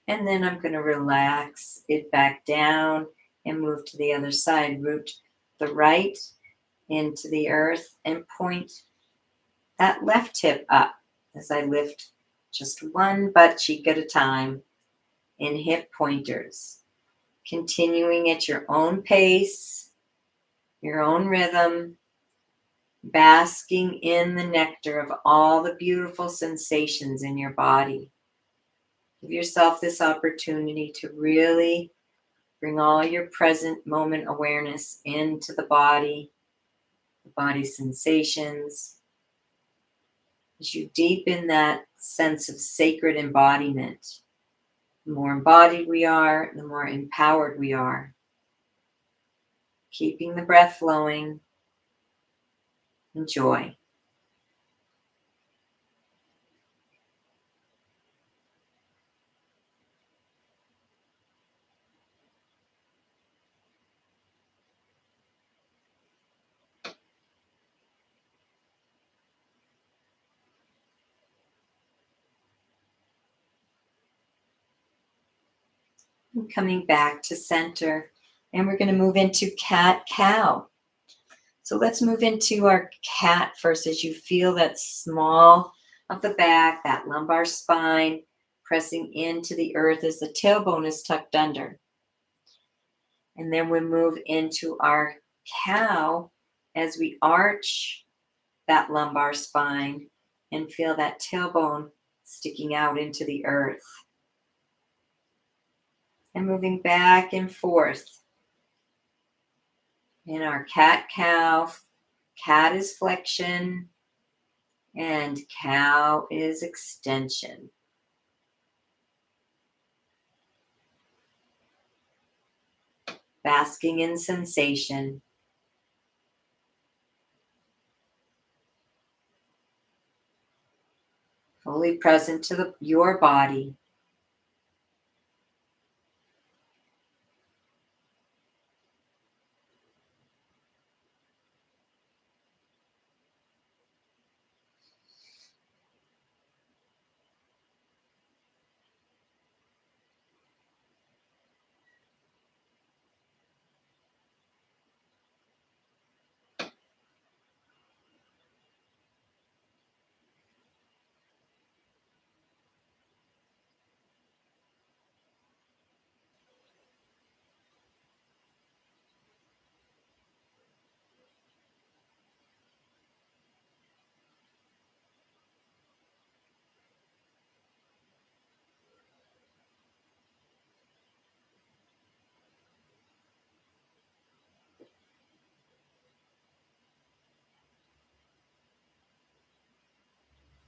And then I'm going to relax it back down and move to the other side. Root the right into the earth and point that left hip up as I lift just one butt cheek at a time in hip pointers. Continuing at your own pace, your own rhythm, basking in the nectar of all the beautiful sensations in your body. Give yourself this opportunity to really bring all your present moment awareness into the body sensations. As you deepen that sense of sacred embodiment, the more embodied we are, the more empowered we are. Keeping the breath flowing. Enjoy. And coming back to center. And we're going to move into cat-cow. So let's move into our cat first as you feel that small of the back, that lumbar spine pressing into the earth as the tailbone is tucked under. And then we move into our cow as we arch that lumbar spine and feel that tailbone sticking out into the earth. And moving back and forth. In our cat-cow, cat is flexion and cow is extension. Basking in sensation. Fully present to your body.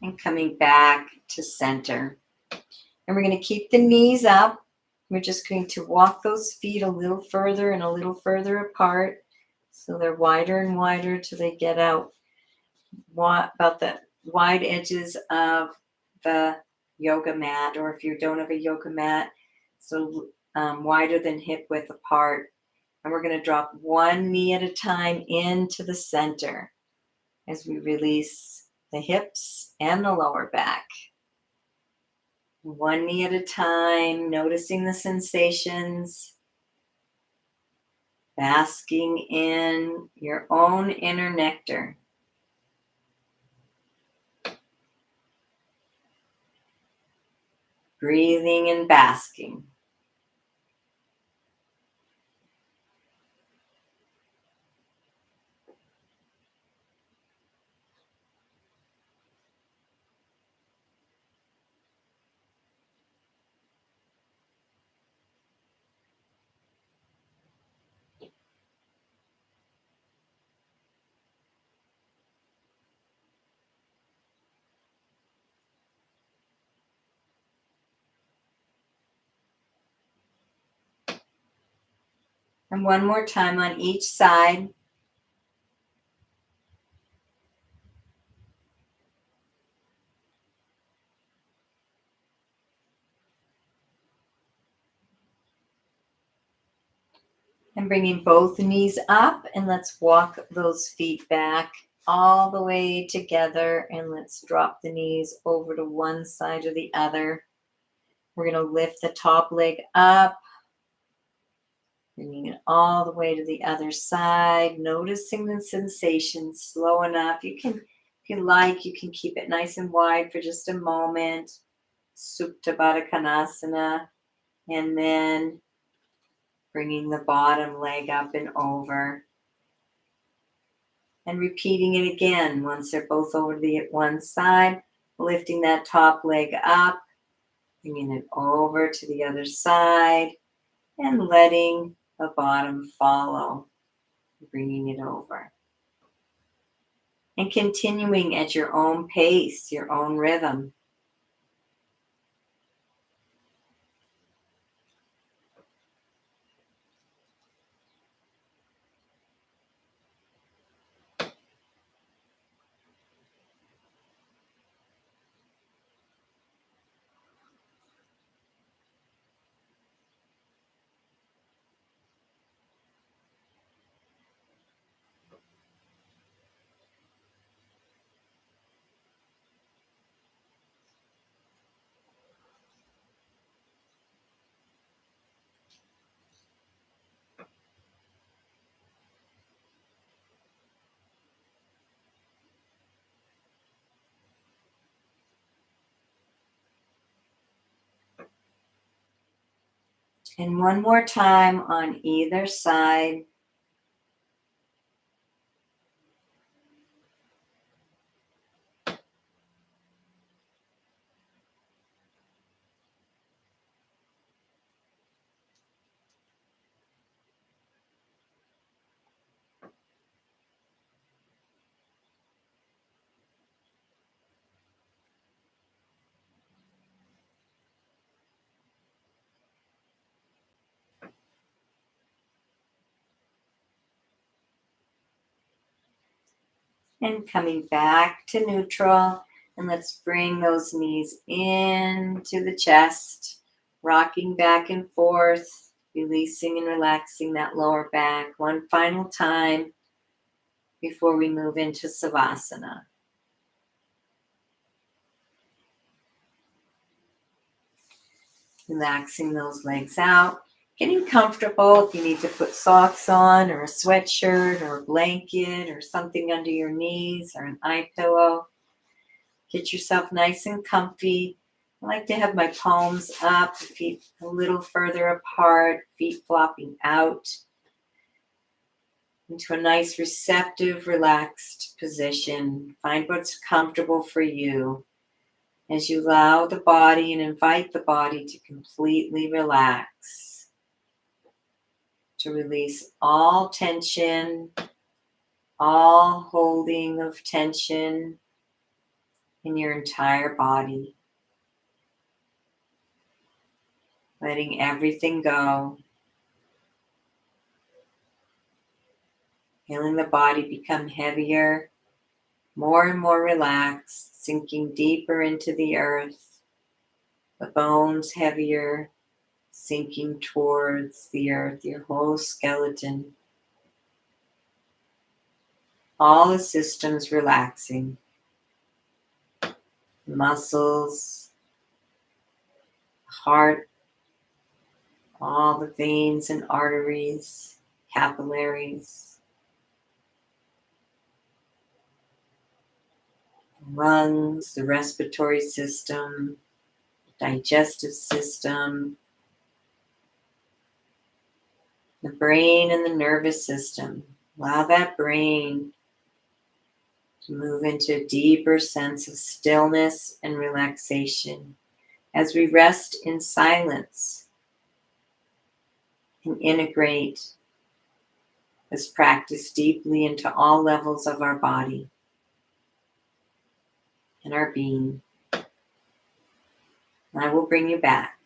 And coming back to center. And we're going to keep the knees up. We're just going to walk those feet a little further and a little further apart. So they're wider and wider till they get out about the wide edges of the yoga mat. Or if you don't have a yoga mat, so wider than hip width apart. And we're going to drop one knee at a time into the center as we release the hips and the lower back. One knee at a time, noticing the sensations, basking in your own inner nectar. Breathing and basking. And one more time on each side. And bringing both knees up, and let's walk those feet back all the way together, and let's drop the knees over to one side or the other. We're going to lift the top leg up, bringing it all the way to the other side, noticing the sensation. Slow enough. You can, if you like, you can keep it nice and wide for just a moment. Supta Baddha Konasana, and then bringing the bottom leg up and over. And repeating it again once they're both over to the one side, lifting that top leg up, bringing it over to the other side, and letting the bottom follow, bringing it over. And continuing at your own pace, your own rhythm. And one more time on either side. And coming back to neutral. And let's bring those knees into the chest, rocking back and forth, releasing and relaxing that lower back. One final time before we move into Savasana. Relaxing those legs out. Getting comfortable if you need to put socks on or a sweatshirt or a blanket or something under your knees or an eye pillow. Get yourself nice and comfy. I like to have my palms up, feet a little further apart, feet flopping out into a nice, receptive, relaxed position. Find what's comfortable for you as you allow the body and invite the body to completely relax, to release all tension, all holding of tension in your entire body. Letting everything go. Feeling the body become heavier, more and more relaxed, sinking deeper into the earth. The bones heavier, sinking towards the earth, your whole skeleton. All the systems relaxing. Muscles, heart, all the veins and arteries, capillaries, lungs, the respiratory system, digestive system, the brain and the nervous system. Allow that brain to move into a deeper sense of stillness and relaxation as we rest in silence and integrate this practice deeply into all levels of our body and our being. And I will bring you back.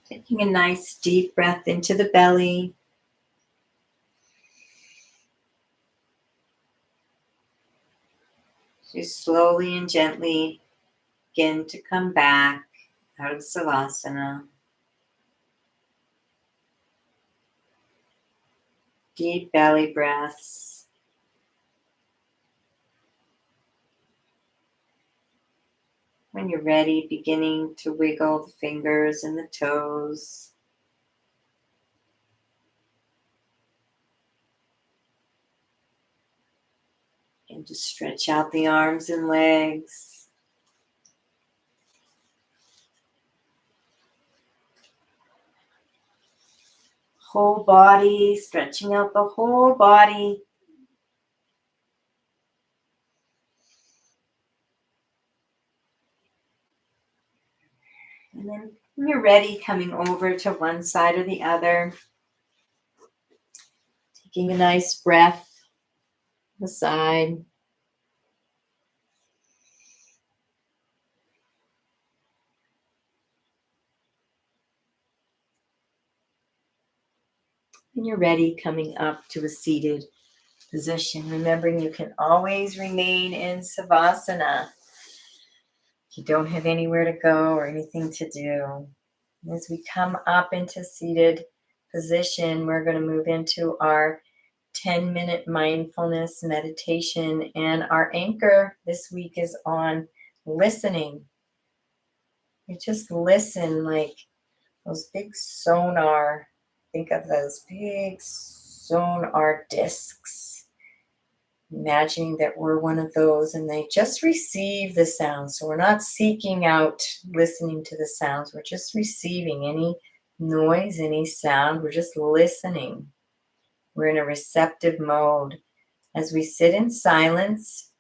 Taking a nice deep breath into the belly. Just slowly and gently begin to come back out of Savasana. Deep belly breaths. When you're ready, beginning to wiggle the fingers and the toes. And to stretch out the arms and legs. Whole body, stretching out the whole body. And then when you're ready, coming over to one side or the other, taking a nice breath on the side. When you're ready, coming up to a seated position, remembering you can always remain in Savasana. You don't have anywhere to go or anything to do. As we come up into seated position, we're going to move into our 10-minute mindfulness meditation. And our anchor this week is on listening. You just listen like those big sonar. Think of those big sonar discs. Imagining that we're one of those and they just receive the sounds. So we're not seeking out listening to the sounds. We're just receiving any noise, any sound. We're just listening. We're in a receptive mode. As we sit in silence,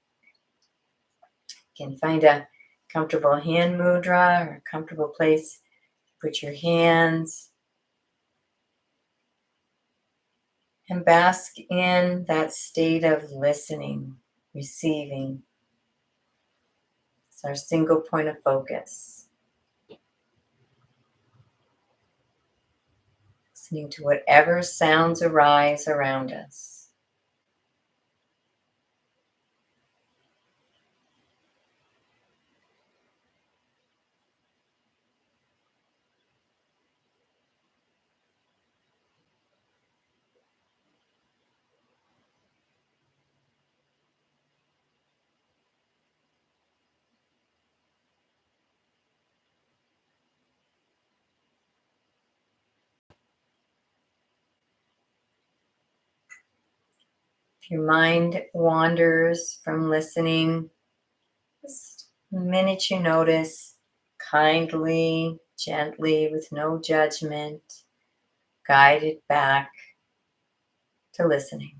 you can find a comfortable hand mudra or a comfortable place. Put your hands and bask in that state of listening, receiving. It's our single point of focus. Listening to whatever sounds arise around us. If your mind wanders from listening, just a minute you notice, kindly, gently, with no judgment, guide it back to listening.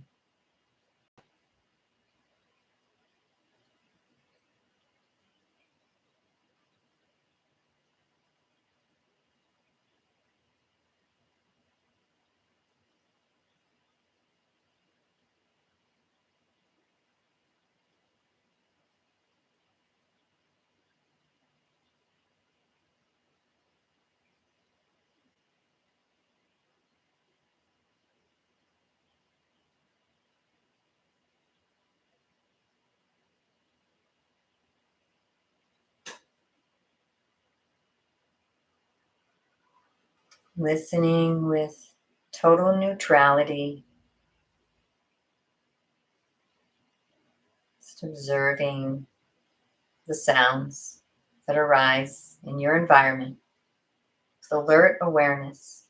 Listening with total neutrality, just observing the sounds that arise in your environment with alert awareness.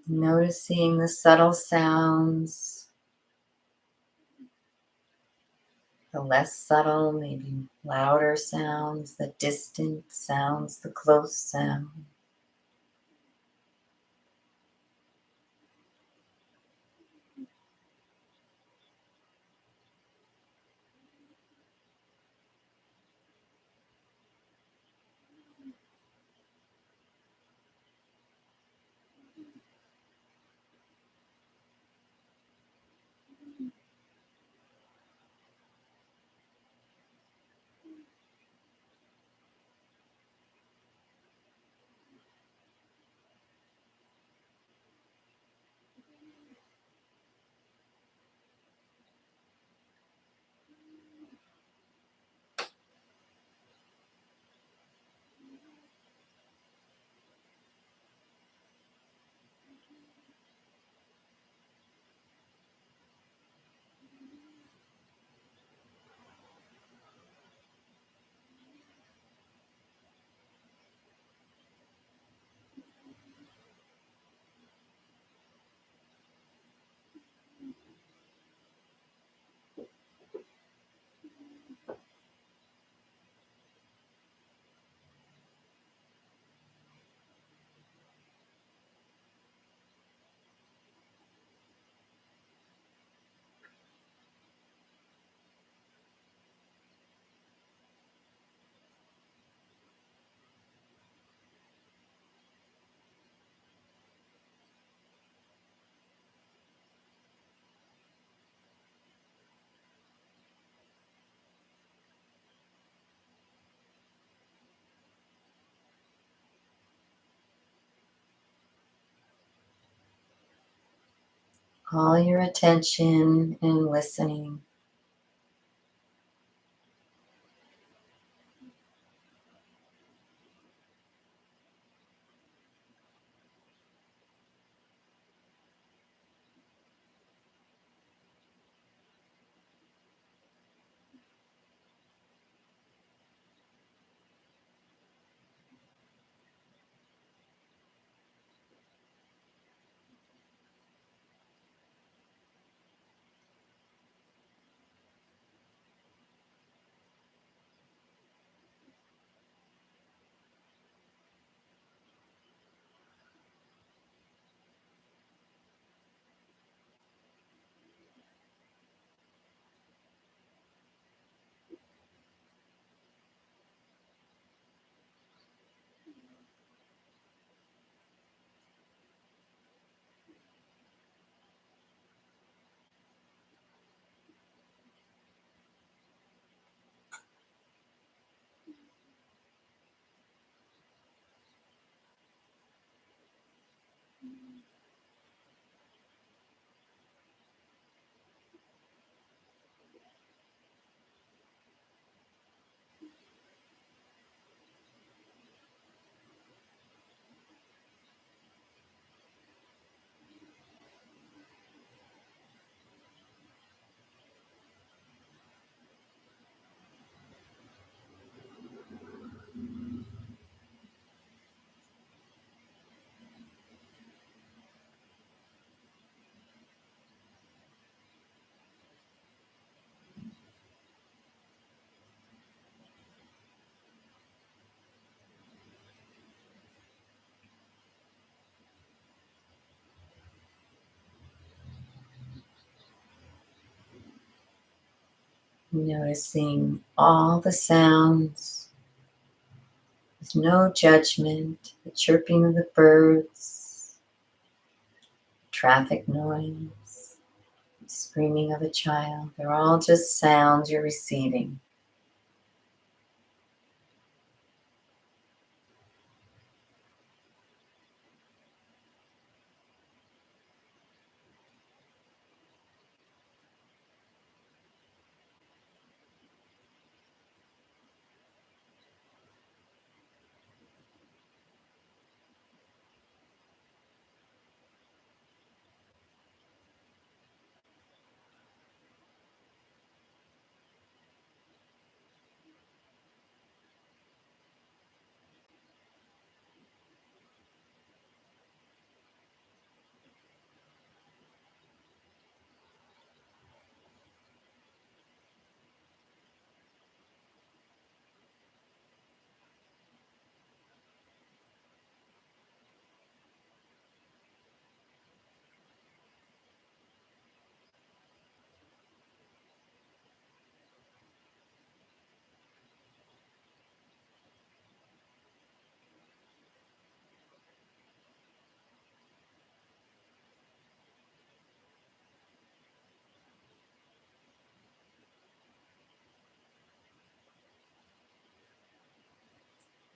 Noticing the subtle sounds, the less subtle, maybe louder sounds, the distant sounds, the close sound. all your attention and listening. Noticing all the sounds with no judgment, the chirping of the birds, traffic noise, screaming of a child. They're all just sounds you're receiving.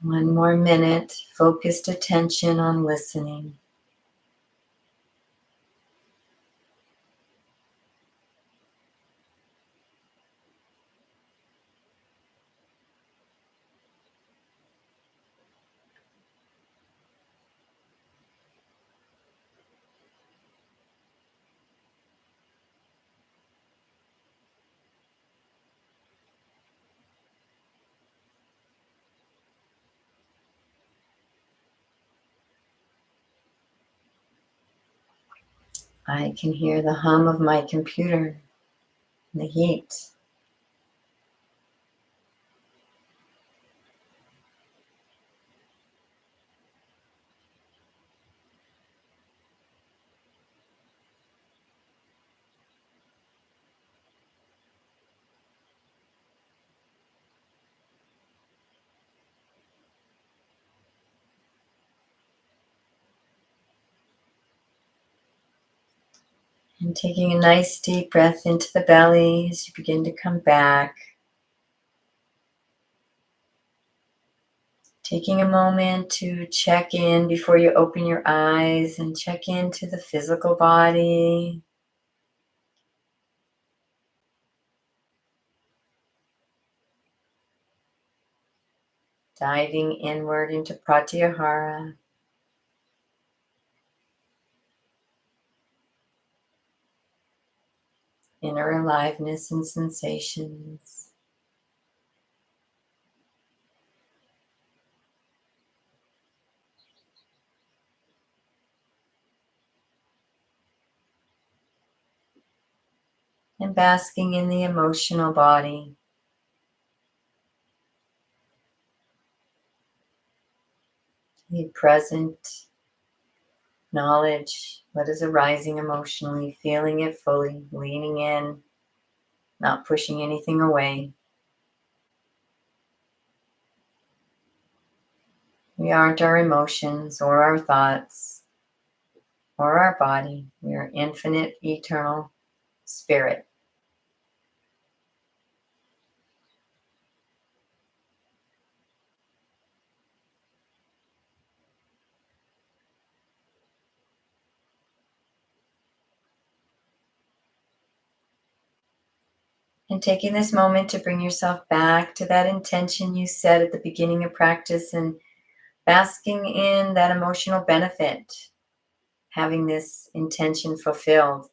One more minute, focused attention on listening. I can hear the hum of my computer, the heat. And taking a nice deep breath into the belly as you begin to come back. Taking a moment to check in before you open your eyes and check into the physical body. diving inward into pratyahara. Inner aliveness and sensations. And basking in the emotional body. Be present, knowledge what is arising emotionally, feeling it fully, leaning in, not pushing anything away. We aren't our emotions or our thoughts or our body. We are infinite, eternal spirit. And taking this moment to bring yourself back to that intention you set at the beginning of practice and basking in that emotional benefit, having this intention fulfilled.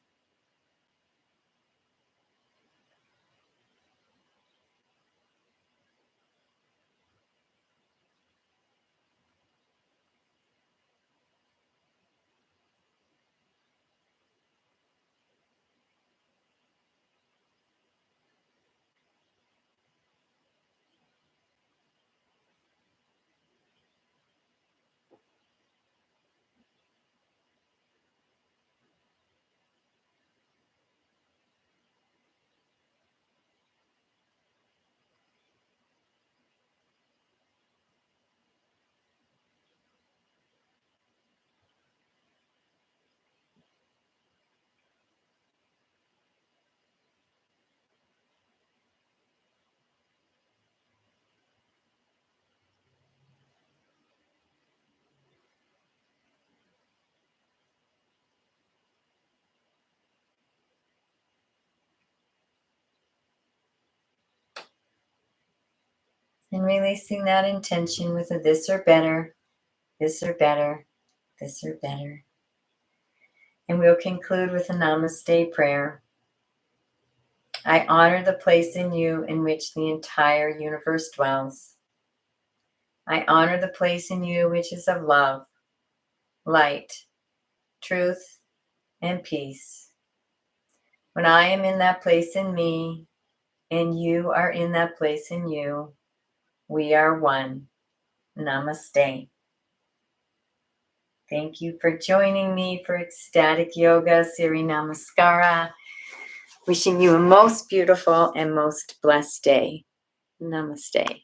And releasing that intention with a this or better, this or better, this or better. And we'll conclude with a namaste prayer. I honor the place in you in which the entire universe dwells. I honor the place in you which is of love, light, truth, and peace. When I am in that place in me, and you are in that place in you, we are one. Namaste. Thank you for joining me for Ecstatic Yoga, Siri Namaskara. Wishing you a most beautiful and most blessed day. Namaste.